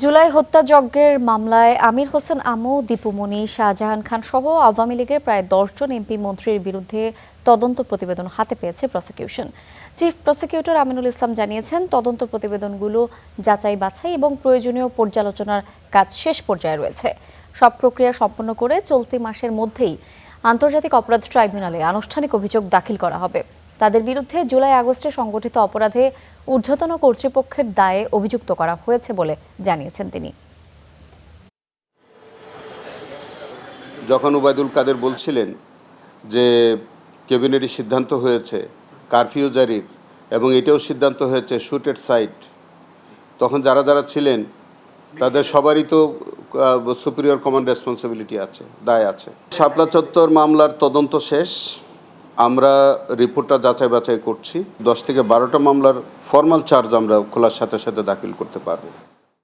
জুলাই হত্যাযজ্ঞের মামলায় আমির হোসেন আমু, দীপুমণি, শাহজাহান খান সহ আওয়ামী লীগের প্রায় ১০ জন এমপি মন্ত্রীর বিরুদ্ধে তদন্ত প্রতিবেদন হাতে পেয়েছে prosecution. Chief prosecutor Aminul Islam জানিয়েছেন, তদন্ত প্রতিবেদনগুলো যাচাই বাছাই এবং প্রয়োজনীয় পর্যালোচনার কাজ শেষ পর্যায়ে রয়েছে। সব প্রক্রিয়া সম্পন্ন করে চলতি মাসের মধ্যেই আন্তর্জাতিক অপরাধ ট্রাইব্যুনালে আনুষ্ঠানিক অভিযোগ দাখিল করা হবে। তাদের বিরুদ্ধে জুলাই-আগস্টে সংগঠিত অপরাধে ঊর্ধ্বতন কর্তৃপক্ষের দায়ে অভিযুক্ত করা হয়েছে বলে জানিয়েছেন তিনি। যখন ওবায়দুল কাদের বলছিলেন যে ক্যাবিনেটের সিদ্ধান্ত হয়েছে কারফিউ জারির এবং এটাও সিদ্ধান্ত হয়েছে শুট এট সাইট, তখন যারা যারা ছিলেন তাদের সবারই তো সুপিরিয়র কমান্ড রেসপন্সিবিলিটি আছে, দায় আছে। শাপলা চত্বর মামলার তদন্ত শেষ, আমরা রিপোর্টটা যাচাই বাছাই করছি। 10 থেকে 12টা মামলার ফর্মাল চার্জ আমরা খোলার সাথে সাথে দাখিল করতে পারবো।